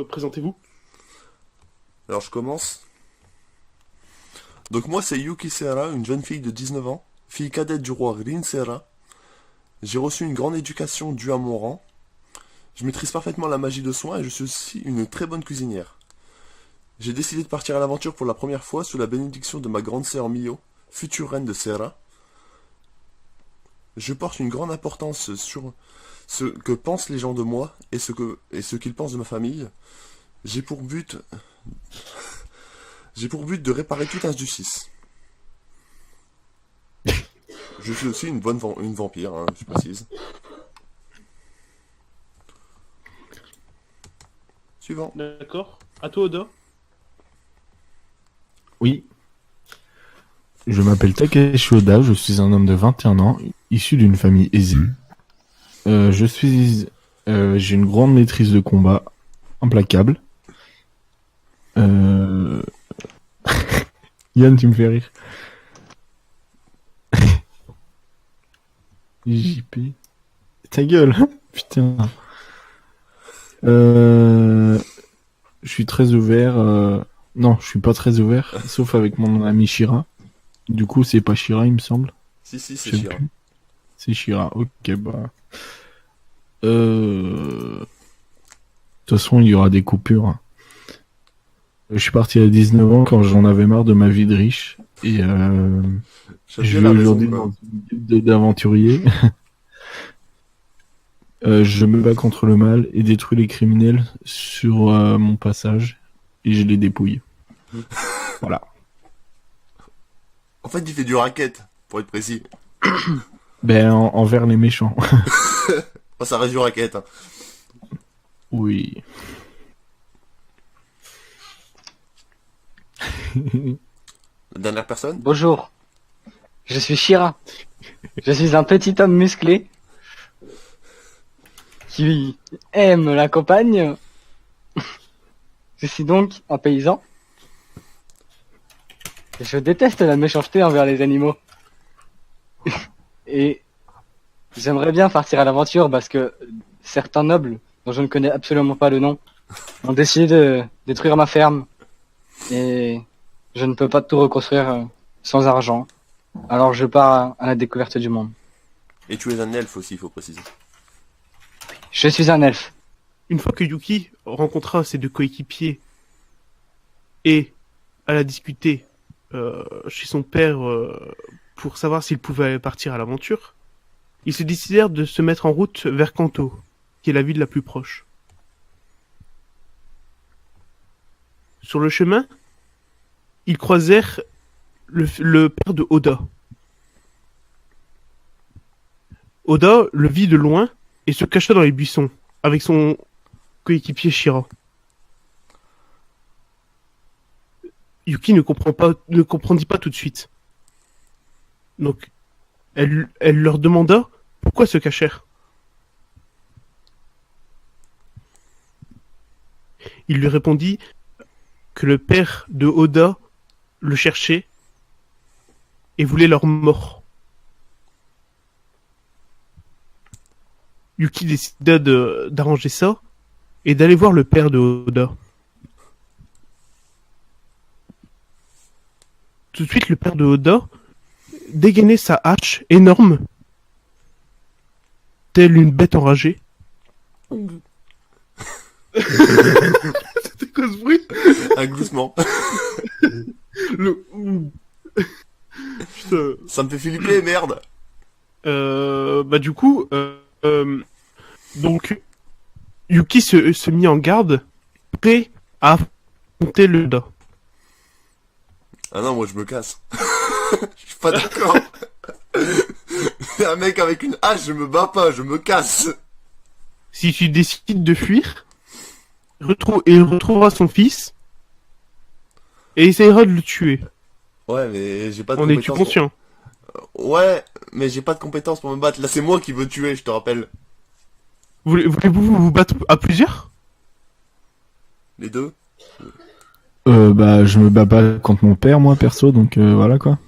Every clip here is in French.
présentez-vous. Alors je commence. Donc moi c'est Yuki Serra, une jeune fille de 19 ans, fille cadette du roi Rin Serra. J'ai reçu une grande éducation due à mon rang. Je maîtrise parfaitement la magie de soin et je suis aussi une très bonne cuisinière. J'ai décidé de partir à l'aventure pour la première fois sous la bénédiction de ma grande sœur Mio, future reine de Serra. Je porte une grande importance sur ce que pensent les gens de moi et ce qu'ils pensent de ma famille. J'ai pour but de réparer toute injustice. Je suis aussi une vampire, hein, je précise. Suivant. D'accord. À toi, Oda. Oui. Je m'appelle Takeshi Oda, je suis un homme de 21 ans, issu d'une famille aisée. J'ai une grande maîtrise de combat, implacable. Yann, tu me fais rire. JP. Ta gueule, putain. Je suis très ouvert. Non, je suis pas très ouvert, sauf avec mon ami Shira. Du coup, c'est pas Shira, il me semble. Si, c'est Je sais Shira. plus. C'est Shira, ok, bah. De toute façon, il y aura des coupures. Je suis parti à 19 ans quand j'en avais marre de ma vie de riche. Et J'aime je bien vis la raison, aujourd'hui quoi. dans une guilde d'aventuriers. Je me bats contre le mal et détruis les criminels sur mon passage. Et je les dépouille. Voilà. En fait, il fait du racket, pour être précis. Ben, envers les méchants. Oh, ça reste du racket. Hein. Oui. La dernière personne. Bonjour, je suis Shira. Je suis un petit homme musclé qui aime la campagne. Je suis donc un paysan. Je déteste la méchanceté envers les animaux. Et j'aimerais bien partir à l'aventure parce que certains nobles, dont je ne connais absolument pas le nom, ont décidé de détruire ma ferme. Et je ne peux pas tout reconstruire sans argent. Alors je pars à la découverte du monde. Et tu es un elfe aussi, il faut préciser. Je suis un elfe. Une fois que Yuki rencontra ses deux coéquipiers et elle a discuté chez son père pour savoir s'il pouvait partir à l'aventure, ils se décidèrent de se mettre en route vers Kanto, qui est la ville la plus proche. Sur le chemin, ils croisèrent le père de Oda. Oda le vit de loin et se cacha dans les buissons avec son coéquipier Shira. Yuki ne comprendit pas tout de suite. Donc, elle leur demanda pourquoi se cachèrent. Il lui répondit que le père de Oda le cherchait et voulait leur mort. Yuki décida d'arranger ça et d'aller voir le père de Oda. Tout de suite, le père de Oda dégainait sa hache énorme, telle une bête enragée. C'était quoi ce bruit? Un gloussement. Le... Putain. Ça me fait flipper, merde. Bah du coup, donc Yuki se mit en garde, prêt à affronter le Oda. Ah non, moi je me casse. Je suis pas d'accord. Un mec avec une hache, je me bats pas, je me casse. Si tu décides de fuir, il retrouvera son fils et essayera de le tuer. Ouais, mais j'ai pas de En es-tu compétences. conscient? Ouais, mais j'ai pas de compétences pour me battre. Là, c'est moi qui veux tuer, je te rappelle. Voulez-vous vous battre à plusieurs? Les deux. Bah, je me bats pas contre mon père, moi, perso, donc voilà, quoi.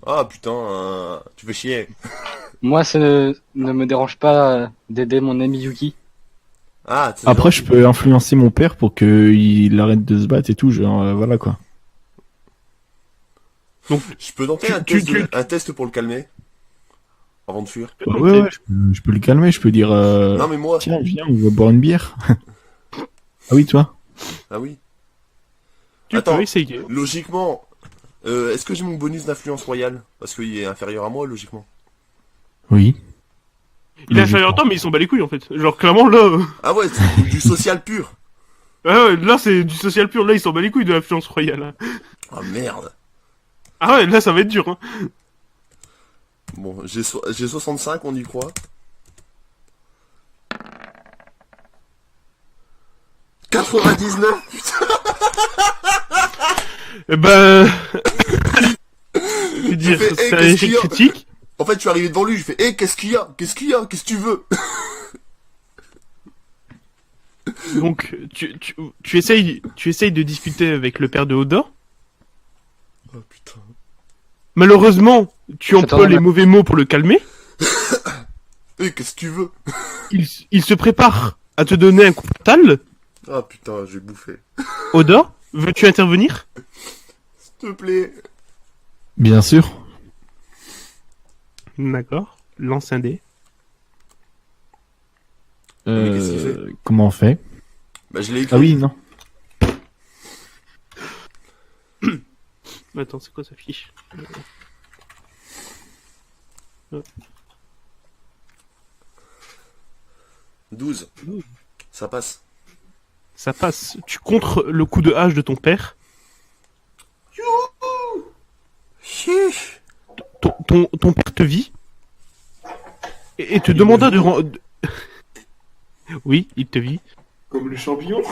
Ah putain, tu fais chier. Moi, ça ne me dérange pas d'aider mon ami Yuki. Ah, c'est Après, gentil. je peux influencer mon père pour qu'il arrête de se battre et tout, genre, voilà quoi. Donc, Je peux tenter un test pour le calmer avant de fuir. Ouais, ouais, je peux le calmer, je peux dire, Non, mais moi. tiens, viens, on va boire une bière. Ah oui, toi? Ah oui. tu Attends. peux essayer. Logiquement, est-ce que j'ai mon bonus d'influence royale? Parce qu'il est inférieur à moi, logiquement. Oui. Il est inférieur à toi, mais ils sont bas les couilles en fait. Genre, clairement, là. Ah ouais, c'est du social pur. Ah ouais, là, c'est du social pur. Là, ils sont bas les couilles de l'influence royale. Hein. Ah merde. Ah ouais, là, ça va être dur. Hein. Bon, j'ai 65, on y croit. 99. Eh ben. Je veux dire, fais, c'est un qu'est-ce qu'il échec y a critique. En fait, je suis arrivé devant lui, je fais, qu'est-ce qu'il y a? Qu'est-ce qu'il y a? Qu'est-ce que tu veux? Donc, tu essayes de discuter avec le père de Oda. Oh putain. Malheureusement, tu Ça emploies tombe les mal. mauvais mots pour le calmer. Qu'est-ce que tu veux? Il se prépare à te donner un coup fatal. Ah putain, j'ai bouffé. Oda, veux-tu intervenir? S'il te plaît. Bien sûr. D'accord. Lance un dé. Mais qu'est-ce qu'il fait Comment on fait? Bah, je l'ai écrit. Ah oui, non. Attends, c'est quoi sa fiche? 12. Ça passe. Ça passe. Tu contres le coup de hache de ton père. Chiche. Ton père te vit et te demanda de Oui, il te vit. Comme le champion.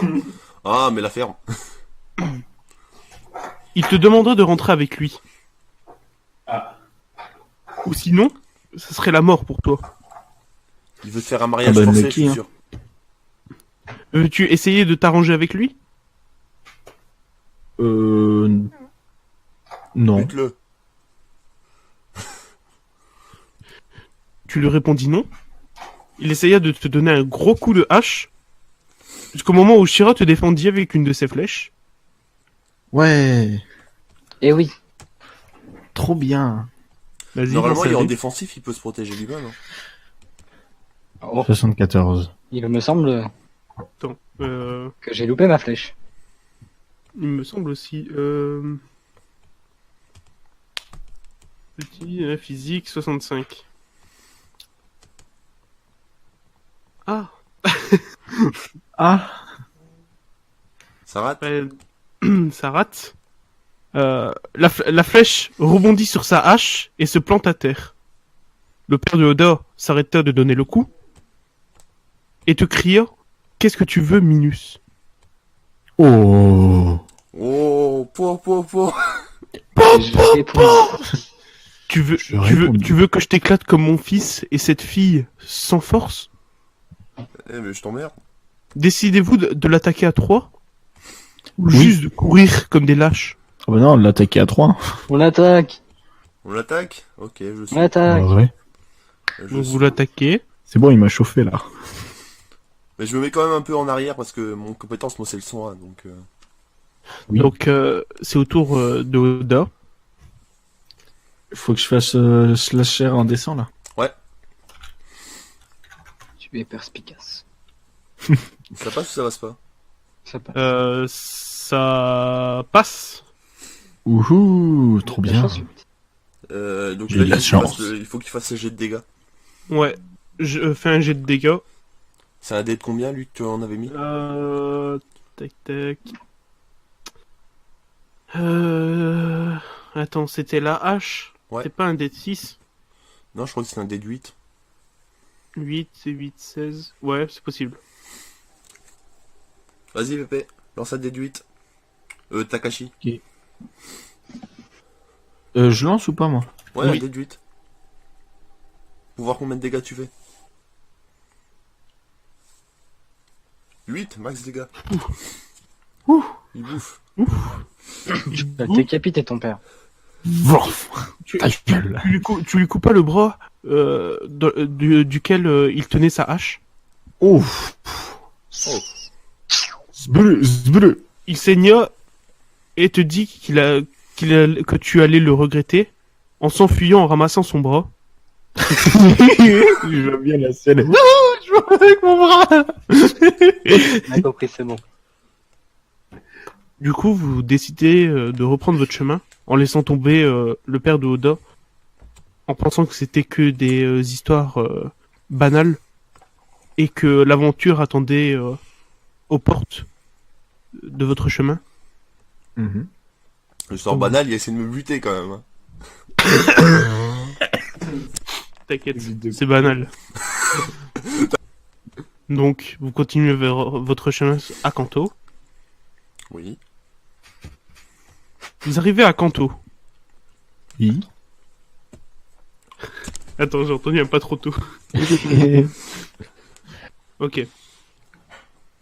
Ah, mais la ferme. Il te demanda de rentrer avec lui. Ou sinon, ce serait la mort pour toi. Il veut te faire un mariage Ah bah, forcé, je Nucky, suis hein. sûr. Veux-tu essayer de t'arranger avec lui? Non. Bute-le. Tu lui répondis non. Il essaya de te donner un gros coup de hache. Jusqu'au moment où Shira te défendit avec une de ses flèches. Ouais. Eh oui. Trop bien. Vas-y, Normalement, lance il est un en dé. défensif, il peut se protéger lui-même. Hein. Oh, 74. il me semble Attends, que j'ai loupé ma flèche. il me semble aussi. Petit, physique 65. Ah, Ah. Ça rate? ça rate. La flèche rebondit sur sa hache et se plante à terre. Le père de Oda s'arrêta de donner le coup et te cria: qu'est-ce que tu veux, Minus? Oh. Oh, po. Et je réponds. Tu veux, Je réponds. tu veux que je t'éclate comme mon fils et cette fille sans force? Eh, mais je t'emmerde. Décidez-vous de l'attaquer à 3 ou Oui. juste de courir comme des lâches? Ah bah non, on l'attaquait à 3. On attaque. On l'attaque? Ok, je suis. On attaque. Ouais. Je Donc suis. vous l'attaquez. C'est bon, il m'a chauffé là. Mais je me mets quand même un peu en arrière parce que mon compétence, moi, c'est le soin, donc... Oui. Donc c'est au tour de Oda. Faut que je fasse slasher indécent là. Tu es perspicace. Ça passe ou ça passe pas? Ça passe. Ça passe. Ouhou, trop La bien. chance, Donc J'ai là, de la chance. il faut qu'il fasse ses jets de dégâts. Ouais. Je fais un jet de dégâts. C'est un dé de combien, lui, que tu en avais mis? Tac tac. Attends, c'était la hache. Ouais. C'est pas un dé de 6. Non, je crois que c'est un dé de 8. 8, c'est 8, 16. Ouais, c'est possible. Vas-y, Pépé, lance un dé de 8. Takashi. Je lance ou pas moi? Ouais, Oui. un dé de 8. Pour voir combien de dégâts tu fais. 8, max dégâts. Ouh. Il bouffe. T'as décapité ton père. Vrof. Tu, Ta gueule. tu lui coupes pas le bras duquel il tenait sa hache. Ouf. Oh. Zbreu. Il saigna et te dit que tu allais le regretter en s'enfuyant en ramassant son bras. Je vois bien la scène. Je vois avec mon bras. On a compris, c'est bon. Du coup, vous décidez de reprendre votre chemin en laissant tomber le père de Oda, en pensant que c'était que des histoires banales et que l'aventure attendait aux portes de votre chemin. Je sors banal, il a essayé de me buter quand même. Hein. T'inquiète, c'est banal. Donc, vous continuez vers votre chemin à Kanto. Oui. Vous arrivez à Kanto. Oui. Attends, j'ai entendu un pas trop tôt. Ok.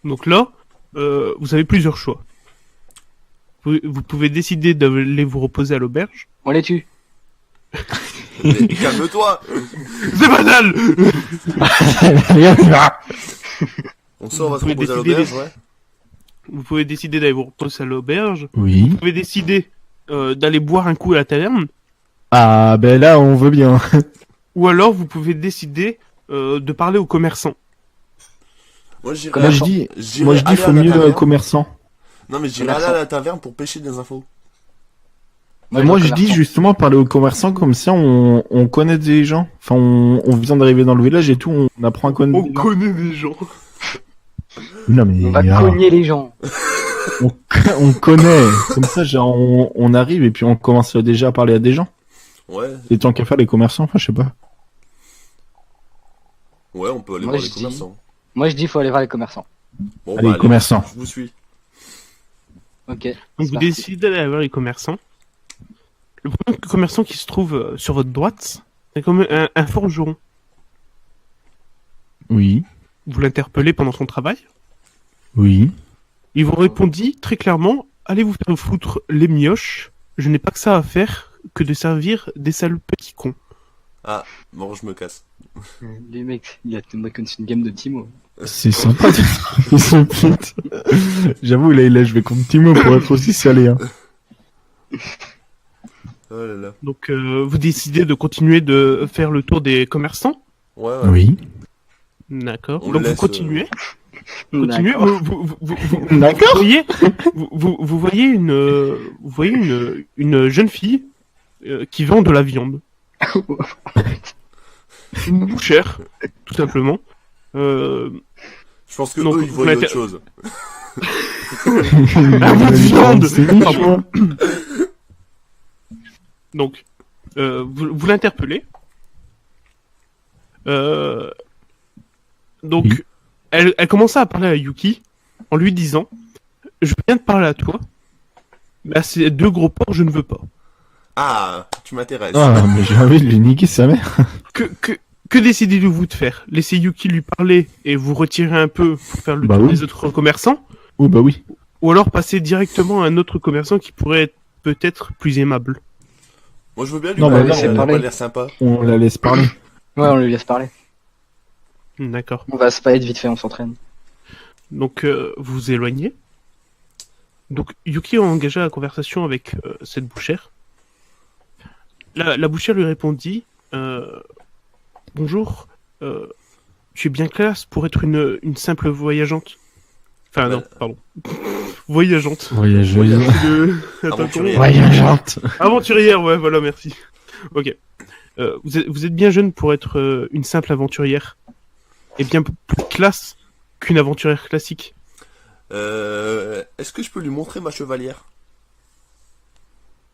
Donc là, vous avez plusieurs choix. Vous pouvez décider d'aller vous reposer à l'auberge. On les tue. Mais calme-toi. C'est banal. On sort, on va se Vous pouvez reposer à décider l'auberge, des- ouais. Vous pouvez décider d'aller vous reposer à l'auberge. Oui. Vous pouvez décider d'aller boire un coup à la taverne. Ah, ben là, on veut bien. Ou alors vous pouvez décider de parler aux commerçants. Moi, j'irai Moi, je dis, j'irai aller faut à la mieux taverne. commerçant. Non, mais j'irai aller à la taverne pour pêcher des infos. Moi, je dis justement parler aux commerçants comme ça, on connaît des gens. Enfin, on vient d'arriver dans le village et tout, on apprend à connaître des gens. connaît des gens. Non, mais On va ah, cogner les gens. on connaît. Comme ça, genre, on arrive et puis on commence déjà à parler à des gens. Ouais, Et tant qu'à faire les commerçants, enfin, je sais pas. ouais, on peut aller Moi, voir les je dis- commerçants. Moi, je dis, faut aller voir les commerçants. Bon, Allez, commerçants. Je vous suis. Ok. Donc c'est vous parti. décidez d'aller voir les commerçants. Le premier commerçant qui se trouve sur votre droite, c'est comme un forgeron. Oui. Vous l'interpellez pendant son travail. Oui. Il vous répondit très clairement, allez vous faire foutre les mioches. Je n'ai pas que ça à faire que de servir des sales petits cons. Ah, bon, je me casse. Les mecs, il y a moi comme c'est une game de Timo. C'est sympa. Ils sont putes. J'avoue, là, je vais contre Timo pour être aussi salé, hein. Oh là là. Donc vous décidez de continuer de faire le tour des commerçants. Ouais, ouais. Oui. D'accord. On Donc laisse, vous continuez. Continuez. D'accord. Vous D'accord. voyez, vous voyez une jeune fille qui vend de la viande. Une bouchère, tout simplement. Je pense que Donc, eux, ils vous voyaient l'inter- autre chose. Ah, mon viande. C'est mignon. Donc, vous l'interpellez. Donc, Oui. elle commença à parler à Yuki en lui disant je viens de parler à toi. Là, c'est deux gros porcs, je ne veux pas. Ah, tu m'intéresses. Ah, mais j'ai envie de lui niquer sa mère. Que décidez-vous de faire? Laisser Yuki lui parler et vous retirer un peu pour faire le Bah tour oui. des autres commerçants? Oh, bah oui. Ou alors passer directement à un autre commerçant qui pourrait être peut-être plus aimable? Moi, je veux bien lui Non, parler, mais là, elle a parler. pas l'air sympa. On la laisse parler. Ouais, on lui laisse parler. D'accord. On va se pas être vite fait, on s'entraîne. Donc, vous vous éloignez. Donc, Yuki a engagé la conversation avec cette bouchère. La bouchère lui répondit bonjour, tu es bien classe pour être une simple voyageante. Enfin, non, Ouais. pardon. Voyageante. Voyageuse. Le- Attends, Aventurière. comment- Voyageante. Aventurière, ouais, voilà, merci. Ok. Vous êtes bien jeune pour être une simple aventurière. Et bien plus classe qu'une aventurière classique. Est-ce que je peux lui montrer ma chevalière?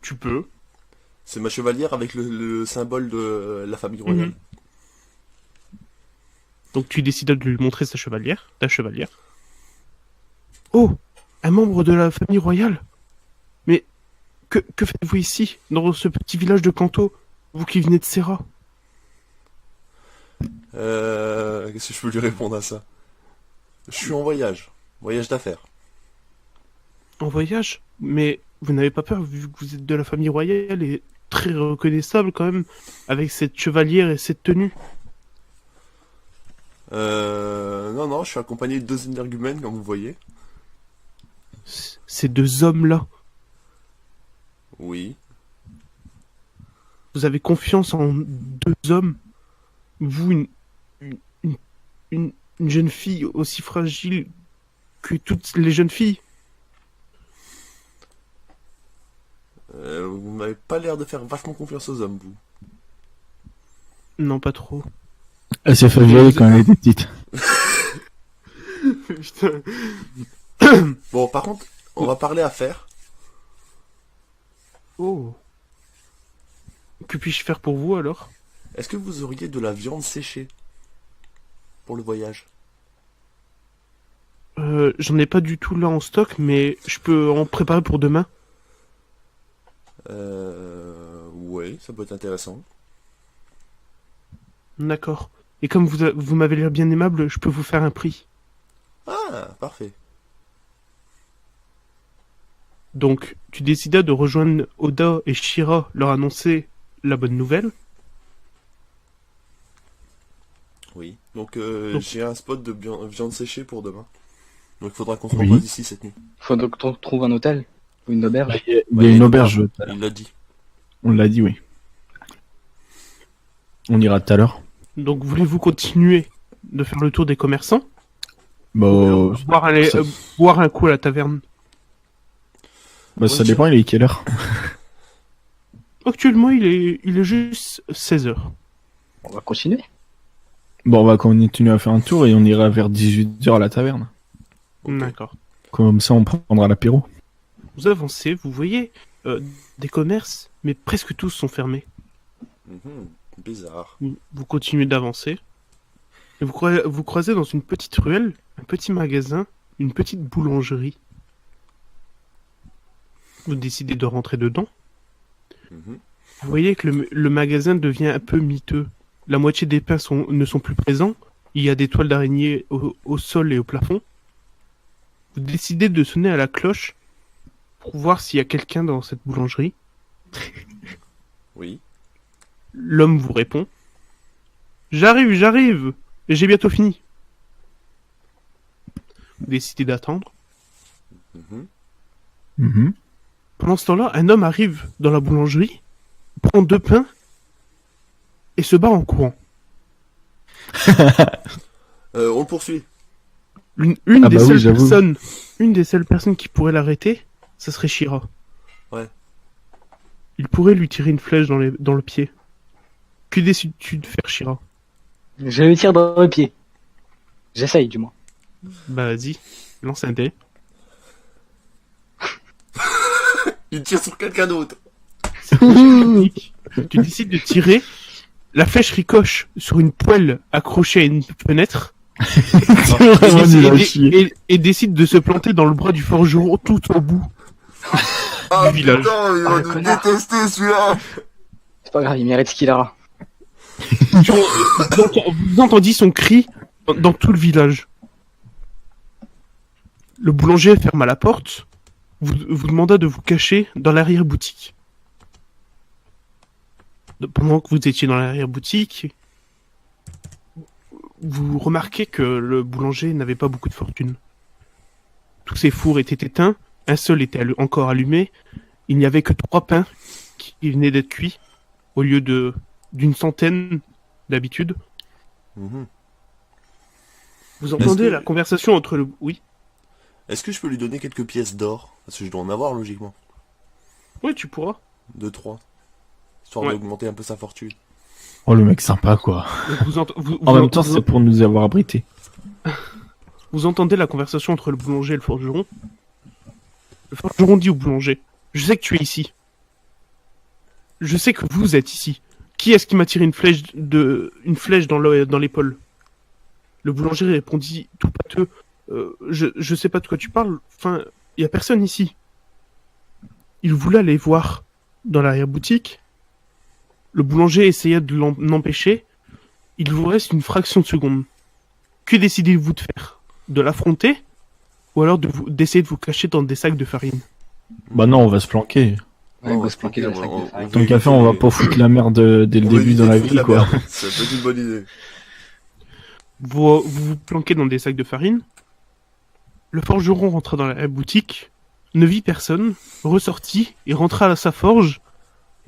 Tu peux. C'est ma chevalière avec le symbole de la famille royale. Mhm. Donc tu décides de lui montrer ta chevalière. Oh, un membre de la famille royale. Mais que faites-vous ici, dans ce petit village de Kanto, vous qui venez de Serra? Qu'est-ce que je peux lui répondre à ça? Je suis en voyage. Voyage d'affaires. En voyage? Mais vous n'avez pas peur, vu que vous êtes de la famille royale et très reconnaissable quand même, avec cette chevalière et cette tenue. Non, je suis accompagné de 2 énergumènes, comme vous voyez. Ces deux hommes-là, Oui. vous avez confiance en deux hommes? Vous, une, une, une jeune fille aussi fragile que toutes les jeunes filles? Vous m'avez pas l'air de faire vachement confiance aux hommes, vous. Non, pas trop. Elle s'est fait violer quand elle était petite. Putain. Bon, par contre, on va parler affaires. Oh. Que puis-je faire pour vous alors? Est-ce que vous auriez de la viande séchée pour le voyage? J'en ai pas du tout là en stock, mais je peux en préparer pour demain. Ouais, ça peut être intéressant. D'accord. Et comme vous m'avez l'air bien aimable, je peux vous faire un prix. Ah, parfait. Donc, tu décidas de rejoindre Oda et Shira, leur annoncer la bonne nouvelle. Oui. Donc, Donc- j'ai un spot de viande séchée pour demain. Donc, il faudra qu'on se Oui. repose ici cette nuit. Faut donc qu'on trouve un hôtel ou une auberge. Il y a Ouais, une auberge. Il l'a dit. On l'a dit, oui. On ira tout à l'heure. Donc, voulez-vous continuer de faire le tour des commerçants? Bon, ça- Boire un coup à la taverne. ça dépend, il est quelle heure? Actuellement, il est juste 16 heures. On va continuer. Bon, on va continuer à faire un tour et on ira vers 18h à la taverne. Ok. D'accord. Comme ça, on prendra l'apéro. Vous avancez, vous voyez des commerces, mais presque tous sont fermés. Mhm. Bizarre. Vous continuez d'avancer. Et vous croisez dans une petite ruelle, un petit magasin, une petite boulangerie. Vous décidez de rentrer dedans. Mhm. Vous voyez que le magasin devient un peu miteux. La moitié des pains ne sont plus présents. Il y a des toiles d'araignée au sol et au plafond. Vous décidez de sonner à la cloche pour voir s'il y a quelqu'un dans cette boulangerie. Oui. L'homme vous répond. J'arrive, et j'ai bientôt fini. Vous décidez d'attendre. Mhm. Mhm. Pendant ce temps-là, un homme arrive dans la boulangerie, prend 2 pains et se barre en courant. On le poursuit. Une Ah des bah oui, seules j'avoue. personnes, une des seules personnes qui pourrait l'arrêter, ça serait Shira. Ouais. Il pourrait lui tirer une flèche dans le pied. Que décides-tu de faire, Shira? Je lui tire dans le pied. J'essaye, du moins. Bah vas-y, lance un dé. Il tire sur quelqu'un d'autre. Tu décides de tirer, la flèche ricoche sur une poêle accrochée à une fenêtre Vraiment nul à chier. et décide de se planter dans le bras du forgeron tout au bout. Ah village. putain, il Ah, va le nous connard. détester celui-là. C'est pas grave, il mérite ce qu'il aura. Vous entendez son cri dans tout le village. Le boulanger ferma la porte, vous demanda de vous cacher dans l'arrière-boutique. Pendant que vous étiez dans l'arrière-boutique, vous remarquez que le boulanger n'avait pas beaucoup de fortune. Tous ses fours étaient éteints, un seul était encore allumé, il n'y avait que 3 pains qui venaient d'être cuits, au lieu d'une centaine d'habitude. Mhm. Vous entendez Est-ce que- la conversation entre le... Oui. Est-ce que je peux lui donner quelques pièces d'or? Parce que je dois en avoir logiquement. Oui, tu pourras. 2-3. Histoire Ouais. d'augmenter un peu sa fortune. Oh, le mec sympa, quoi. Donc En même temps, c'est pour nous avoir abrités. vous entendez la conversation entre le boulanger et le forgeron. Le forgeron dit au boulanger, je sais que tu es ici. Je sais que vous êtes ici. Qui est-ce qui m'a tiré une flèche dans l'épaule? Le boulanger répondit tout pâteux, je sais pas de quoi tu parles. Enfin, il y a personne ici. Il voulait aller voir dans l'arrière-boutique. Le boulanger essaya de l'empêcher. Il vous reste une fraction de seconde. Que décidez-vous de faire? De l'affronter? Ou alors d'essayer de vous cacher dans des sacs de farine? Bah non, on va se planquer. Ouais, il va se planquer dans le sac de farine. Tant qu'à faire, on va pas foutre la merde dès le début dans la vie, quoi. C'est peut-être une bonne idée. vous vous planquez dans des sacs de farine. Le forgeron rentra dans la boutique, ne vit personne, ressortit et rentra à sa forge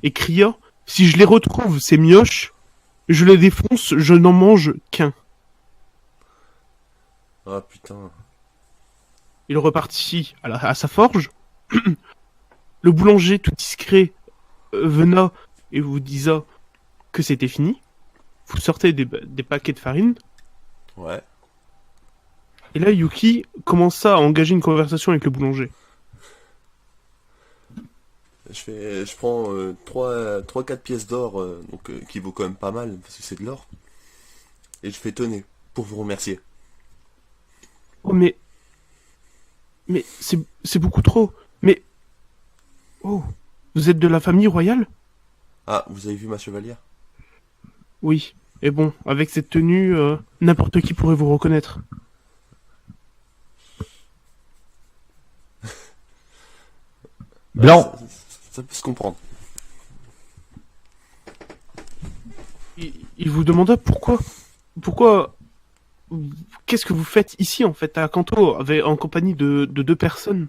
et cria « Si je les retrouve, ces mioches, je les défonce, je n'en mange qu'un. » Ah putain. Il repartit à sa forge. Le boulanger, tout discret, vena et vous disa que c'était fini. Vous sortez des paquets de farine. Ouais. Et là, Yuki commença à engager une conversation avec le boulanger. Je prends 3-4 pièces d'or, qui vaut quand même pas mal, parce que c'est de l'or. Et je fais tenez, pour vous remercier. Oh, mais c'est beaucoup trop. Mais, oh, vous êtes de la famille royale? Ah, vous avez vu ma chevalière? Oui. Et bon, avec cette tenue, n'importe qui pourrait vous reconnaître. Blanc. Ça peut se comprendre. Il vous demanda pourquoi, qu'est-ce que vous faites ici, en fait, à Kanto, en compagnie de 2 personnes?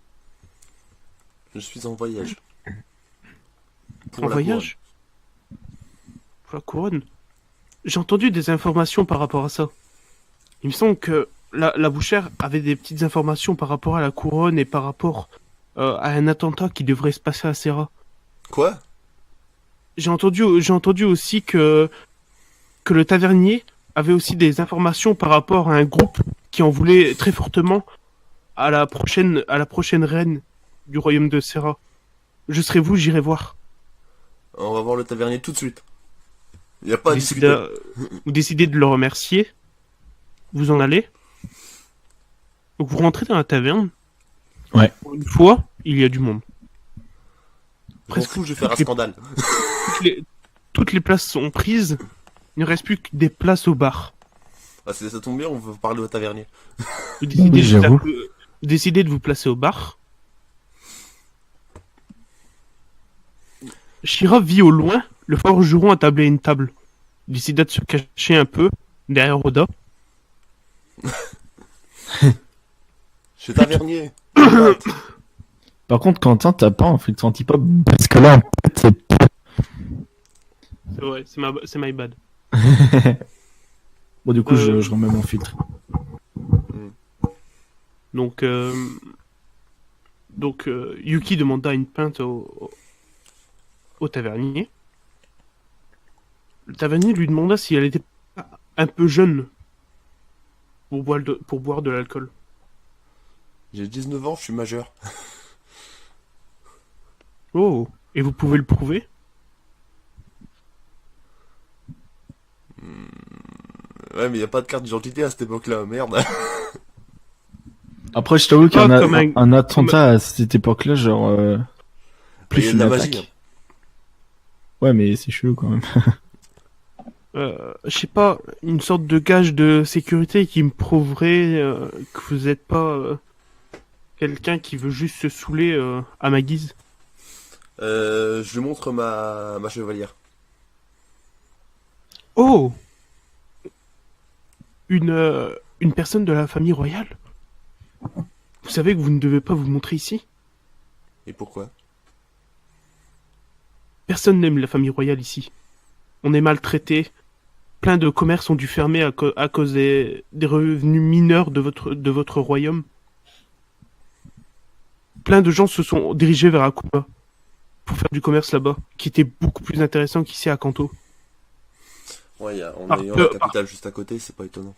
Je suis en voyage. En voyage? Pour la couronne? J'ai entendu des informations par rapport à ça. Il me semble que la bouchère avait des petites informations par rapport à la couronne et par rapport à un attentat qui devrait se passer à Serra. Quoi? J'ai entendu aussi que le tavernier avait aussi des informations par rapport à un groupe qui en voulait très fortement à la prochaine reine du royaume de Serra. Je serai vous, j'irai voir. On va voir le tavernier tout de suite. Il n'y a pas à discuter. Vous décidez de le remercier. Vous en allez. Donc vous rentrez dans la taverne. Ouais. Pour une fois, il y a du monde. Je m'en fous, je vais faire un scandale. Toutes les places sont prises. Il ne reste plus que des places au bar. Ah, ça tombe bien, on veut parler au tavernier. Vous décidez, Oui, j'avoue. vous décidez de vous placer au bar. Shira vit au loin le forgeron attablé à une table. Il décida de se cacher un peu derrière Oda. Chez tavernier. Par contre, Quentin, t'as pas en fait senti pas parce que là, en fait, C'est vrai, c'est my bad. bon, du coup, je remets mon filtre. Donc, Yuki demanda une pinte au tavernier. Le tavernier lui demanda si elle était pas un peu jeune pour boire de l'alcool. J'ai 19 ans, je suis majeur. Oh, et vous pouvez le prouver? Ouais, mais il n'y a pas de carte d'identité à cette époque-là, merde. Après, je t'avoue Ah, qu'un comme un attentat à cette époque-là, genre, Il y plus a de une la attaque. magie. Ouais, mais c'est chelou quand même. Je sais pas, une sorte de gage de sécurité qui me prouverait que vous êtes pas quelqu'un qui veut juste se saouler à ma guise. Je lui montre ma chevalière. Oh, une personne de la famille royale? Vous savez que vous ne devez pas vous montrer ici? Et pourquoi? Personne n'aime la famille royale ici. On est maltraité. Plein de commerces ont dû fermer à cause des revenus mineurs de votre royaume. Plein de gens se sont dirigés vers Akuma pour faire du commerce là-bas, qui était beaucoup plus intéressant qu'ici à Kanto. Ouais, en Par ayant peur- la capitale juste à côté, c'est pas étonnant.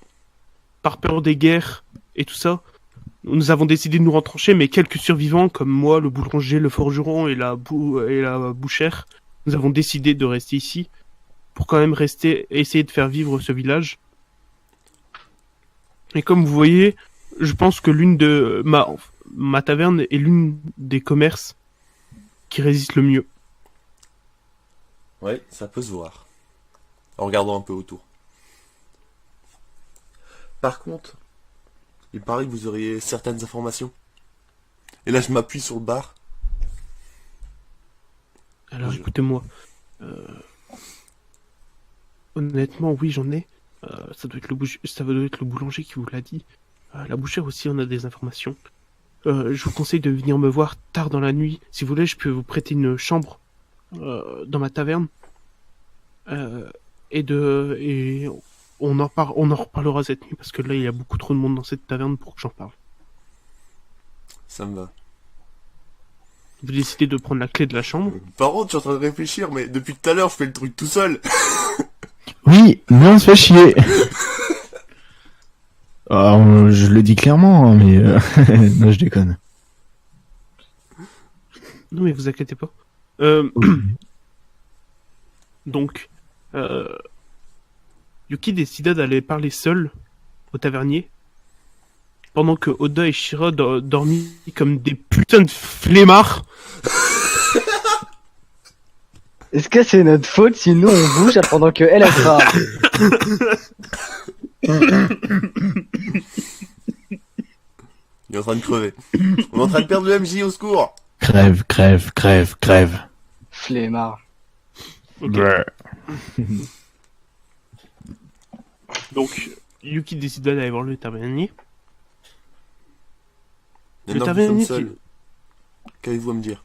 Par peur des guerres et tout ça, nous avons décidé de nous retrancher, mais quelques survivants, comme moi, le boulanger, le forgeron et la bouchère, nous avons décidé de rester ici pour quand même rester et essayer de faire vivre ce village. Et comme vous voyez, je pense que ma taverne est l'une des commerces qui résiste le mieux. Ouais, ça peut se voir. En regardant un peu autour. Par contre, il paraît que vous auriez certaines informations. Et là, je m'appuie sur le bar. Alors écoutez-moi. Honnêtement, oui, j'en ai. Ça doit être le boulanger qui vous l'a dit. La bouchère aussi, on a des informations. Je vous conseille de venir me voir tard dans la nuit. Si vous voulez, je peux vous prêter une chambre dans ma taverne. Et on en reparlera cette nuit parce que là, il y a beaucoup trop de monde dans cette taverne pour que j'en parle. Ça me va. Vous décidez de prendre la clé de la chambre. Par contre, je suis en train de réfléchir, mais depuis tout à l'heure, je fais le truc tout seul. Oui, mais on se fait chier. Je le dis clairement, hein, mais non, je déconne. Non, mais vous inquiétez pas. Donc, Yuki décida d'aller parler seul au tavernier, pendant que Oda et Shira dormaient comme des putains de flemmards. Est-ce que c'est notre faute si nous on bouge pendant que elle parle? Il est en train de crever. On est en train de perdre le MJ, au secours. Crève, crève, crève, crève. Flemmard. Ok. Brr. Donc, Yuki décida d'aller voir le tavernier. Maintenant que nous tavernier sommes seuls, qu'avez-vous à me dire?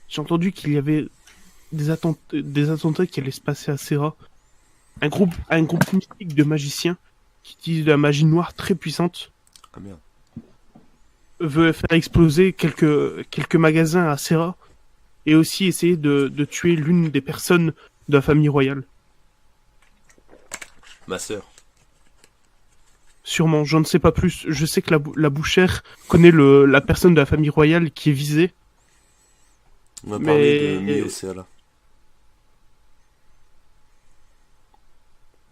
J'ai entendu qu'il y avait des attentats qui allaient se passer à Serra. Un groupe mystique de magiciens qui utilisent de la magie noire très puissante Ah merde. veut faire exploser quelques magasins à Serra et aussi essayer de tuer l'une des personnes de la famille royale. Ma sœur. Sûrement, j'en ne sais pas plus. Je sais que la bouchère connaît la personne de la famille royale qui est visée. On va parler de Mais- Miocéala.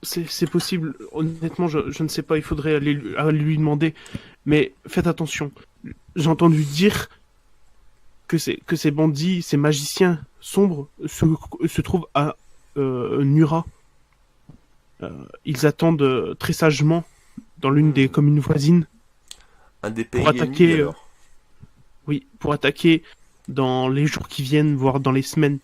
C'est possible. Honnêtement, je ne sais pas. Il faudrait aller lui demander. Mais faites attention. J'ai entendu dire que ces bandits, ces magiciens sombres se trouvent à Nura. Ils attendent très sagement dans l'une des communes voisines. Un des pays Pour attaquer, ennemis, alors. Oui, pour attaquer dans les jours qui viennent, voire dans les semaines.